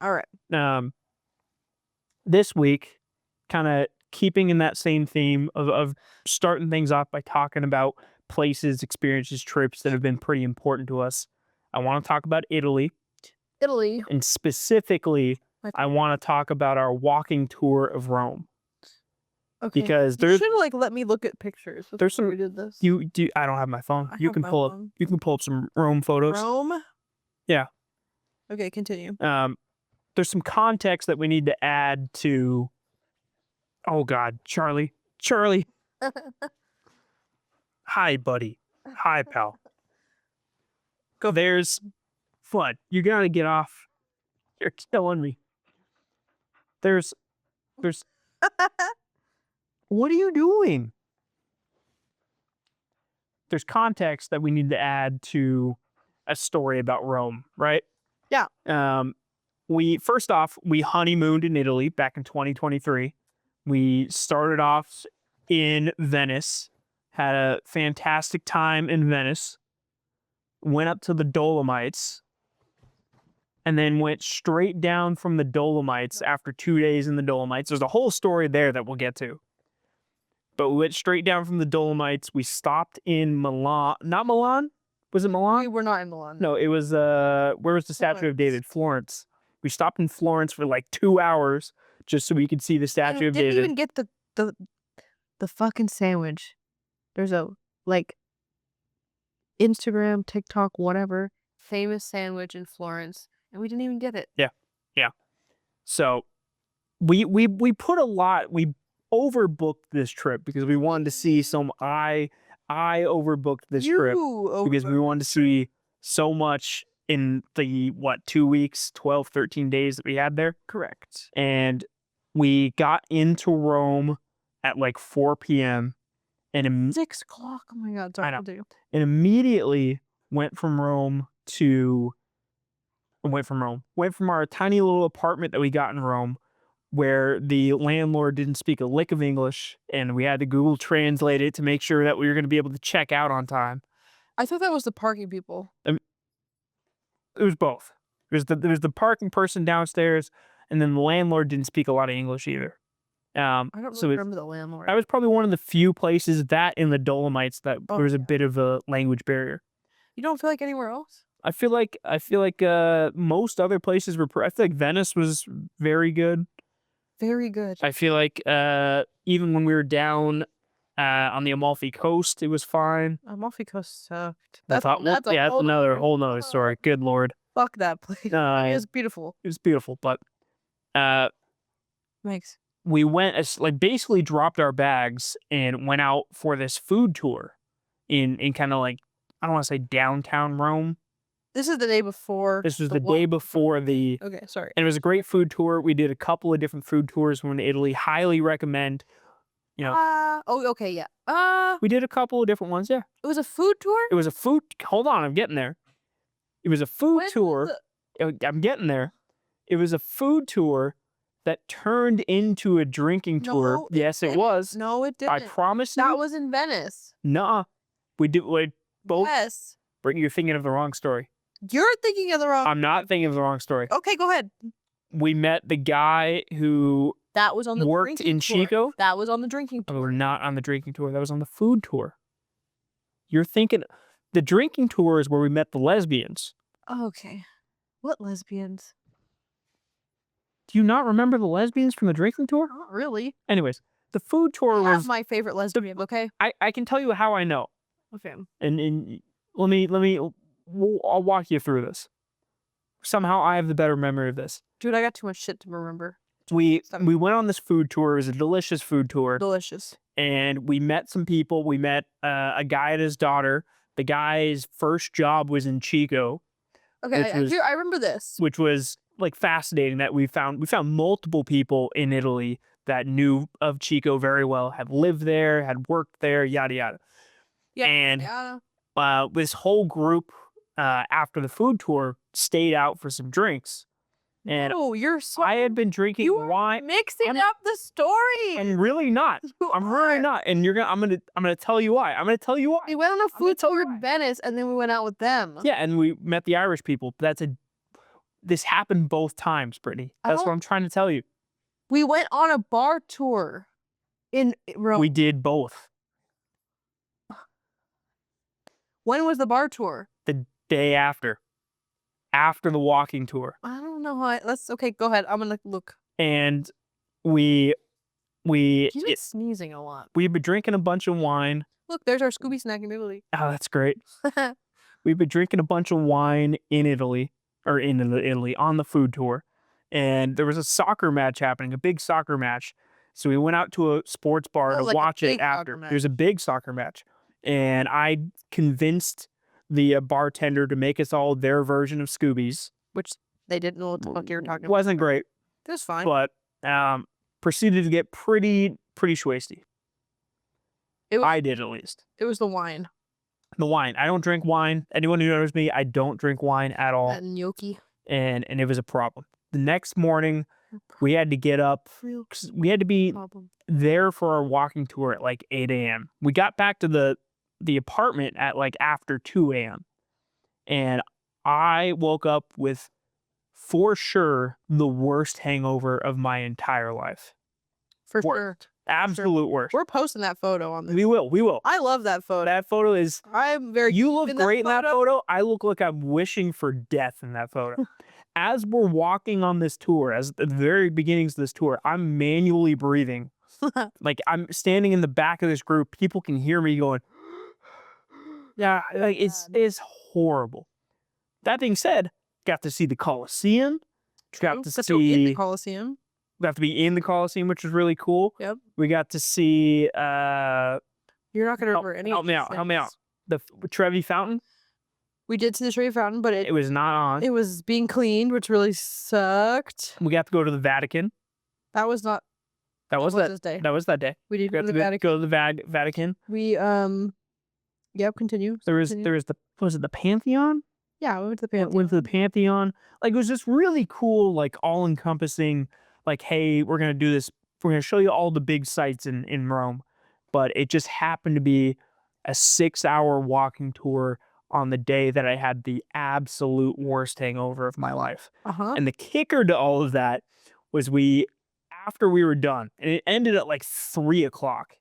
All right. This week, kind of keeping in that same theme of starting things off by talking about places, experiences, trips that have been pretty important to us. I want to talk about Italy. Italy. And specifically, I want to talk about our walking tour of Rome. Okay. Because you should like let me look at pictures. There's some. We did this. I don't have my phone. I You have can my pull phone. up. You can pull up some Rome photos. Rome. Yeah. Okay, continue. There's some context that we need to add to. Oh God, Charlie. Hi, buddy. Hi, pal. There's what? You gotta get off. You're killing me. There's. What are you doing? There's context that we need to add to a story about Rome, right? Yeah. First off, we honeymooned in Italy back in 2023. We started off in Venice, had a fantastic time in Venice, went up to the Dolomites, and then went straight down from the Dolomites after 2 days in the Dolomites. There's a whole story there that we'll get to. But we went straight down from the Dolomites. We stopped in Milan. Not Milan? Was it Milan? We were not in Milan. No, it was, where was the Statue of David? Florence. We stopped in Florence for like 2 hours just so we could see the Statue of David. Didn't even get the fucking sandwich. There's a, like, Instagram, TikTok, whatever, famous sandwich in Florence, and we didn't even get it. Yeah. So, we put a lot, we overbooked this trip because we wanted to see I overbooked this trip because we wanted to see so much in the 2 weeks, 12, 13 days that we had there. Correct. And we got into Rome at like 4 p.m. and 6 o'clock. Oh my God. Sorry, I know. I'll do. And immediately went from our tiny little apartment that we got in Rome, where the landlord didn't speak a lick of English, and we had to Google Translate it to make sure that we were going to be able to check out on time. I thought that was the parking people. It was both. There was the parking person downstairs, and then the landlord didn't speak a lot of English either. I don't really remember the landlord. That was probably one of the few places that in the Dolomites that there was a bit of a language barrier. You don't feel like anywhere else? I feel like most other places were. I feel like Venice was very good. Very good. I feel like even when we were down on the Amalfi Coast, it was fine. Amalfi Coast sucked. That's another whole nother story. Good Lord. Fuck that place. It was beautiful. It was beautiful, but Thanks. We went basically dropped our bags and went out for this food tour in kind of like, I don't want to say downtown Rome. This is the day before. This was the day before the. Okay, sorry. And it was a great food tour. We did a couple of different food tours when in Italy. Highly recommend. Okay, yeah. We did a couple of different ones. Yeah. It was a food tour. It was a food. Hold on, I'm getting there. It was a food tour. I'm getting there. It was a food tour that turned into a drinking tour. Yes, it was. No, it didn't. I promise you. That was in Venice. Nuh-uh. We both. Yes. You're thinking of the wrong story. You're thinking of the wrong. I'm not thinking of the wrong story. Okay, go ahead. We met the guy who worked in Chico. That was on the drinking tour. We were not on the drinking tour. That was on the food tour. You're thinking the drinking tour is where we met the lesbians. Okay. What lesbians? Do you not remember the lesbians from the drinking tour? Not really. Anyways, the food tour was my favorite lesbian, okay? I can tell you how I know. Okay. And I'll walk you through this. Somehow I have the better memory of this. Dude, I got too much shit to remember. We went on this food tour. It was a delicious food tour. Delicious. And we met some people. We met a guy and his daughter. The guy's first job was in Chico. Okay, I remember this. Which was like fascinating that we found multiple people in Italy that knew of Chico very well, had lived there, had worked there, yada yada. Yeah. And this whole group after the food tour stayed out for some drinks. And I had been drinking wine. Mixing up the story. I'm really not. I'm really not. And I'm gonna tell you why. I'm gonna tell you why. We went on a food tour in Venice, and then we went out with them. Yeah, and we met the Irish people. this happened both times, Brittany. That's what I'm trying to tell you. We went on a bar tour in Rome. We did both. When was the bar tour? The day after the walking tour. I don't know how. Okay, go ahead. I'm gonna look. And we He's been sneezing a lot. we've been drinking a bunch of wine. Look, there's our Scooby Snack in Italy. Oh, that's great. We've been drinking a bunch of wine in Italy on the food tour. And there was a soccer match happening, a big soccer match. So we went out to a sports bar to watch it after. There's a big soccer match. And I convinced the bartender to make us all their version of Scoobies. Which they didn't know what the fuck you were talking about. Wasn't great. It was fine. But proceeded to get pretty schwasty. I did, at least. It was the wine. The wine. I don't drink wine. Anyone who knows me, I don't drink wine at all. That gnocchi. And it was a problem. The next morning, we had to get up. We had to be there for our walking tour at like 8 a.m. We got back to the apartment at like after 2 a.m. And I woke up with, for sure, the worst hangover of my entire life. For sure. Absolute worst. We're posting that photo on this. We will. I love that photo. That photo is... You look great in that photo. I look like I'm wishing for death in that photo. As we're walking on this tour, as the very beginnings of this tour, I'm manually breathing. Like, I'm standing in the back of this group. People can hear me going... Yeah, like, it's horrible. That being said, got to see the Coliseum. Got to see... in the Coliseum. Got to be in the Coliseum, which was really cool. Yep. We got to see... You're not going to remember any Help me out. The Trevi Fountain. We did see the Trevi Fountain, but it was not on. It was being cleaned, which really sucked. We got to go to the Vatican. That was not... That was that day. That was that day. We did go to the Vatican. Go to the Vatican. We, Yep, continue. There was was it the Pantheon? Yeah, we went to the Pantheon. Went to the Pantheon. Like, it was just really cool, like, all-encompassing, like, hey, we're going to do this. We're going to show you all the big sites in Rome. But it just happened to be a 6-hour walking tour on the day that I had the absolute worst hangover of my life. And the kicker to all of that was after we were done, and it ended at like 3 o'clock.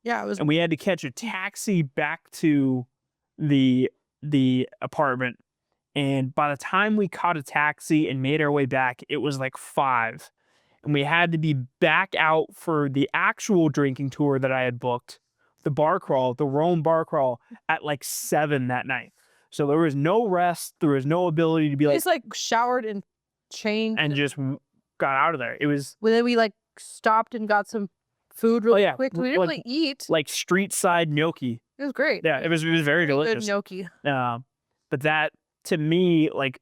Yeah, it was. And we had to catch a taxi back to the apartment. And by the time we caught a taxi and made our way back, it was like 5. And we had to be back out for the actual drinking tour that I had booked, the Rome bar crawl, at like 7 that night. So there was no rest. There was no ability to be like... We just like showered and changed. And just got out of there. It was... Well, then we like stopped and got some food really quick. We didn't really eat. Like street side gnocchi. It was great. Yeah, it was very delicious. Good gnocchi. But that, to me, like,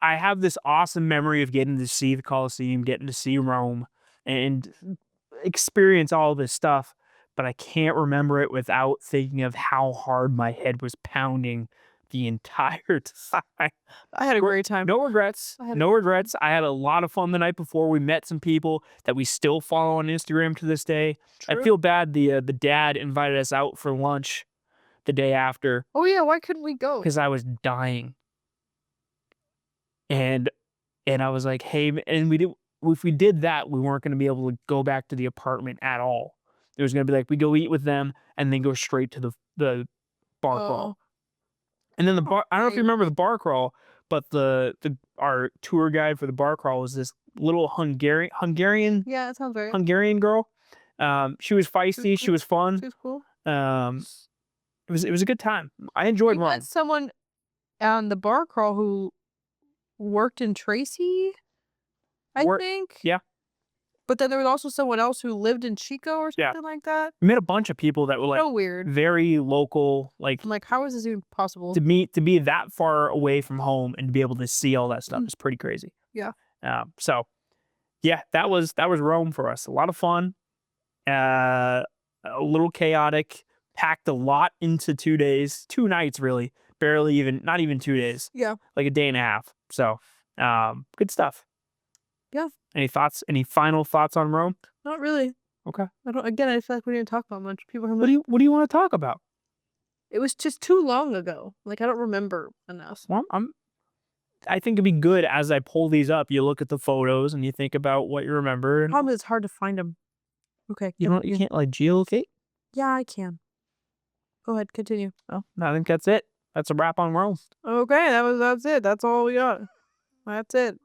I have this awesome memory of getting to see the Colosseum, getting to see Rome, and experience all this stuff, but I can't remember it without thinking of how hard my head was pounding the entire time. I had a great time. No regrets. No regrets. I had a lot of fun the night before. We met some people that we still follow on Instagram to this day. True. I feel bad the dad invited us out for lunch the day after. Oh yeah, why couldn't we go? Because I was dying. And I was like, hey, and if we did that, we weren't going to be able to go back to the apartment at all. It was going to be like, we go eat with them and then go straight to the bar crawl. And then the bar, I don't know if you remember the bar crawl, but our tour guide for the bar crawl was this little Hungarian. Yeah, that sounds right. Hungarian girl. She was feisty. She was fun. She was cool. It was a good time. I enjoyed Rome. We met someone on the bar crawl who worked in Tracy, I think. Yeah. But then there was also someone else who lived in Chico or something like that. We met a bunch of people that were like so weird, very local. Like, I'm like, how is this even possible? To be that far away from home and to be able to see all that stuff is pretty crazy. Yeah. So, yeah, that was Rome for us. A lot of fun. A little chaotic. Packed a lot into 2 days, 2 nights really. Not even 2 days. Yeah. Like a day and a half. So, good stuff. Yeah. Any thoughts? Any final thoughts on Rome? Not really. Okay. I feel like we didn't talk about much. People are like, what do you want to talk about? It was just too long ago. Like, I don't remember enough. Well, I think it'd be good as I pull these up. You look at the photos and you think about what you remember. And Problem is, it's hard to find them. Okay. you can't like geolocate. Yeah, I can. Go ahead, continue. Oh, I think that's it. That's a wrap on Rome. Okay, that's it. That's all we got. That's it.